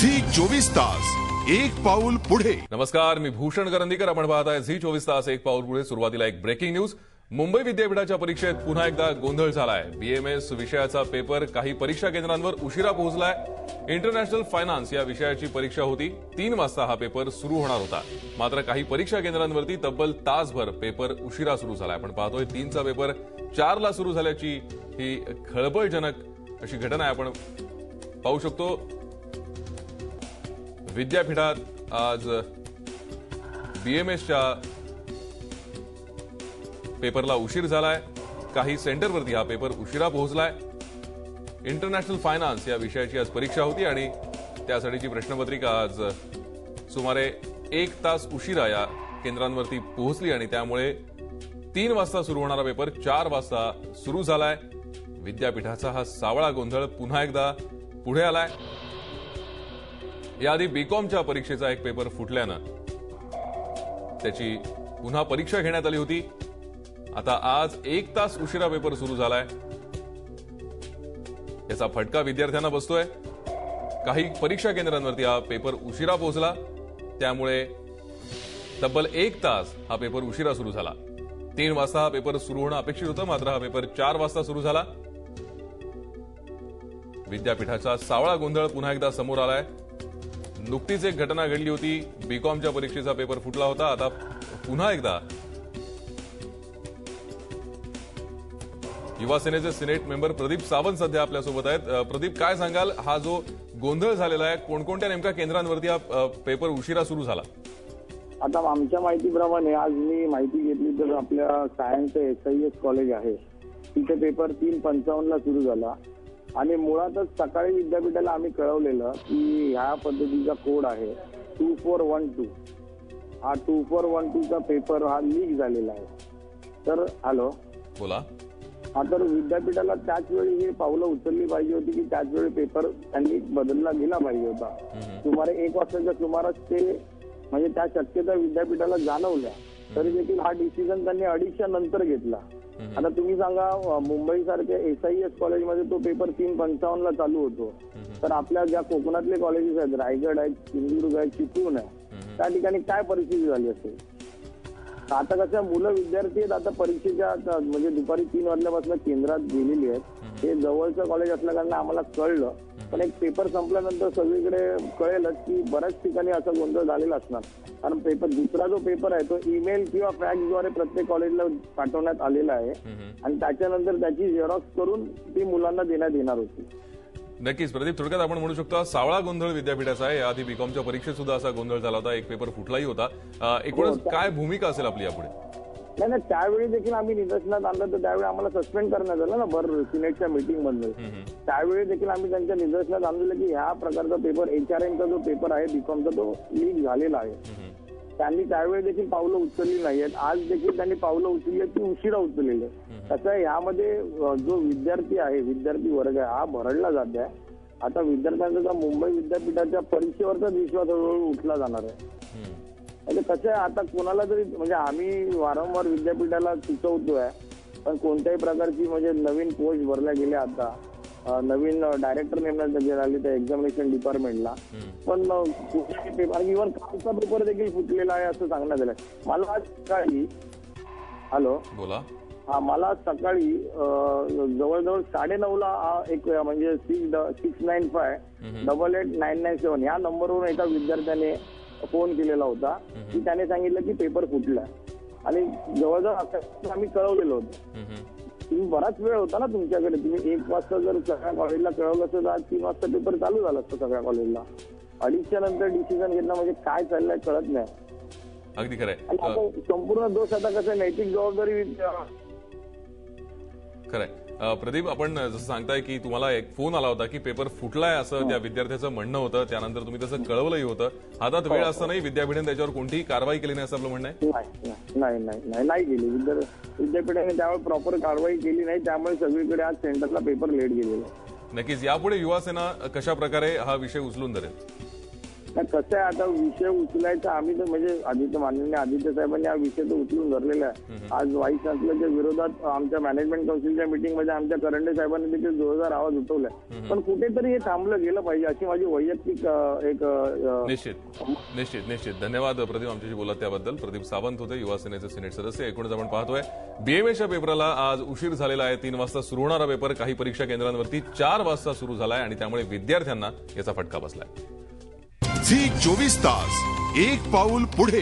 Zee 24 तास एक पाऊल पुढे। नमस्कार, मी भूषण करंदीकर. आपण पाहताय झी 24 तास एक पाऊल पुढे. सुरुवातीला एक ब्रेकिंग न्यूज. मुंबई विद्यापीठाच्या परीक्षेत पुन्हा एकदा गोंधळ झालाय. बीएमएस विषयाचा पेपर काही परीक्षा केंद्रांवर उशिरा पोहोचलाय. इंटरनॅशनल फायनान्स या विषयाची परीक्षा होती. 3 वाजता हा पेपर सुरू होणार होता. मात्र काही परीक्षा केंद्रांवरती तब्बल तासभर पेपर उशिरा सुरू झालाय. आपण पाहतोय 3चा पेपर 4ला सुरू झाल्याची ही खळबळजनक अशी घटना आहे. आपण पाहू शकतो विद्यापीठात आज बीएमएसच्या पेपरला उशीर झालाय. काही सेंटरवरती हा पेपर उशिरा पोहोचलाय. इंटरनॅशनल फायनान्स या विषयाची आज परीक्षा होती आणि त्यासाठीची प्रश्नपत्रिका आज सुमारे 1 तास उशिरा या केंद्रांवरती पोहोचली आणि त्यामुळे 3 वाजता सुरू होणारा पेपर 4 वाजता सुरू झालाय. विद्यापीठाचा हा सावळा गोंधळ पुन्हा एकदा पुढे आलाय. याआधी बीकॉमच्या परीक्षेचा एक पेपर फुटल्यानं त्याची पुन्हा परीक्षा घेण्यात आली होती. आता आज 1 तास उशिरा पेपर सुरू झालाय. याचा फटका विद्यार्थ्यांना बसतोय. काही परीक्षा केंद्रांवरती हा पेपर उशिरा पोहोचला. त्यामुळे तब्बल 1 तास हा पेपर उशिरा सुरू झाला. 3 वाजता हा पेपर सुरू होणं अपेक्षित होतं, मात्र हा पेपर 4 वाजता सुरू झाला. विद्यापीठाचा सावळा गोंधळ पुन्हा एकदा समोर आलाय. नुकतीच एक घटना घडली होती. बीकॉमच्या परीक्षेचा पेपर फुटला होता. आता पुन्हा एकदा युवा सेनेचे सिनेट मेंबर प्रदीप सावंत सध्या आपल्यासोबत आहेत. प्रदीप, काय सांगाल, हा जो गोंधळ झालेला आहे, कोणकोणत्या नेमक्या केंद्रांवरती हा पेपर उशिरा सुरू झाला? आता आमच्या माहितीप्रमाणे आज मी माहिती घेतली तर आपल्या सायन्सचं SIS कॉलेज आहे, तिथे पेपर 3:55ला सुरू झाला आणि मुळातच सकाळी विद्यापीठाला आम्ही कळवलेलं की ह्या पद्धतीचा कोड आहे 2412. हा 2412चा पेपर हा लीक झालेला आहे. तर हॅलो, बोला. हा, तर विद्यापीठाला त्याच वेळी हे पावलं उचलली पाहिजे होती की त्याच वेळी पेपर त्यांनी बदलला गेला पाहिजे होता. सुमारे 1 वाजताच्या सुमारास ते म्हणजे त्या शक्यता विद्यापीठाला जाणवल्या तरी देखील हा डिसिजन त्यांनी 2:30च्या नंतर घेतला. आता तुम्ही सांगा, मुंबई सारख्या SIS कॉलेजमध्ये तो पेपर 3:55ला चालू होतो, तर आपल्या ज्या कोकणातले कॉलेजेस आहेत, रायगड आहेत, सिंधुदुर्ग आहे, चिपळूण आहे, त्या ठिकाणी काय परिस्थिती झाली असेल? आता कसं मुलं विद्यार्थी आहेत, आता परीक्षेच्या म्हणजे दुपारी 3 वाजल्यापासून केंद्रात गेलेली आहेत. हे जवळचं कॉलेज असल्या कारण आम्हाला कळलं, पण एक पेपर संपल्यानंतर सगळीकडे कळेलच की बऱ्याच ठिकाणी असा गोंधळ झालेला असणार. कारण पेपर दुसरा जो पेपर आहे तो ईमेल किंवा फॅक्सद्वारे प्रत्येक कॉलेजला पाठवण्यात आलेला आहे आणि त्याच्यानंतर त्याची झेरॉक्स करून ती मुलांना देण्यात येणार होती. नक्कीच प्रदीप, थोडक्यात आपण म्हणू शकतो सावळा गोंधळ विद्यापीठाचा आहे. याआधी बीकॉमच्या परीक्षेत सुद्धा असा गोंधळ झाला होता. एक पेपर फुटलाही होता. एकूणच काय भूमिका असेल आपली यापुढे? नाही, त्यावेळी देखील आम्ही निदर्शनात आणलं तर त्यावेळी आम्हाला सस्पेंड करण्यात आलं ना बरं सिनेटच्या मीटिंगमध्ये. त्यावेळी देखील आम्ही त्यांच्या निदर्शनात आणलेलं की ह्या प्रकारचा पेपर HRMचा जो पेपर आहे बीकॉमचा तो लीक झालेला आहे. त्यांनी त्यावेळी देखील पावलं उचलली नाहीयेत. आज देखील त्यांनी पावलं उचलली ती उशिरा उचललेली आहे. कसं आहे, यामध्ये जो विद्यार्थी आहे, विद्यार्थी वर्ग आहे, हा भरडला जात आहे. आता विद्यार्थ्यांचा मुंबई विद्यापीठाच्या परीक्षेवरचाच विश्वास हळूहळू उठला जाणार आहे. म्हणजे कसं आहे, आता कोणाला तरी म्हणजे आम्ही वारंवार विद्यापीठाला सुचवतोय, पण कोणत्याही प्रकारची म्हणजे नवीन पोस्ट भरल्या गेल्या. आता नवीन डायरेक्टर नेमण्यात आले त्या एक्झामिनेशन डिपार्टमेंटला, पण इव्हन कालचा पेपर देखील फुटलेला आहे असं सांगण्यात आलं. मला आज सकाळी हॅलो बोला. हा, मला सकाळी जवळजवळ 9:30ला एक म्हणजे 695889997 या नंबरवरून एका विद्यार्थ्याने फोन केलेला होता की त्याने सांगितलं की पेपर फुटला आणि जवळजवळ आम्ही कळवलेलं होतं. तुम्ही बराच वेळ होता ना तुमच्याकडे, तुम्ही 1 वाजता जर सगळ्या कॉलेजला कळवलं असतं तर आज 3 वाजता पेपर चालू झाला असतं सगळ्या कॉलेजला. 2:30च्या नंतर डिसिजन घेतला म्हणजे काय चाललंय कळत नाही. अगदी खरंय. संपूर्ण दोष आता कसं नैतिक जबाबदारी. खरंय प्रदीप, आपण जसं सांगताय की तुम्हाला एक फोन आला होता की पेपर फुटलाय असं त्या विद्यार्थ्याचं म्हणणं होतं. त्यानंतर तुम्ही तसं कळवलंही होतं. हातात वेळ असतानाही विद्यापीठाने त्याच्यावर कोणतीही कारवाई केली नाही असं आपलं म्हणणं आहे? नाही केली. विद्यापीठाने त्यावर प्रॉपर कारवाई केली नाही, त्यामुळे सगळीकडे आज सेंटरला पेपर लेट गेलेला. नक्कीच यापुढे युवा सेना कशा प्रकारे हा विषय उचलून धरेल? कसं आहे आता विषय उचलायचा आम्ही तर म्हणजे माननीय आदित्य साहेबांनी हा विषय तर उचलून धरलेला आहे. आज व्हाईस चान्सलरच्या विरोधात आमच्या मॅनेजमेंट काउन्सिलच्या मीटिंगमध्ये आमच्या करंडे साहेबांनी देखील जोरदार आवाज उठवलाय. पण कुठेतरी हे थांबलं गेलं पाहिजे अशी माझी वैयक्तिक एक निश्चित धन्यवाद प्रदीप आमच्याशी बोलत त्याबद्दल. प्रदीप सावंत होते युवा सेनेचे सिनेट सदस्य. एकूणच आपण पाहतोय बीएमएच्या पेपरला आज उशीर झालेला आहे. 3 वाजता सुरू होणारा पेपर काही परीक्षा केंद्रांवरती 4 वाजता सुरू झालाय आणि त्यामुळे विद्यार्थ्यांना याचा फटका बसलाय. झी 24 तास एक पाऊल पुढे.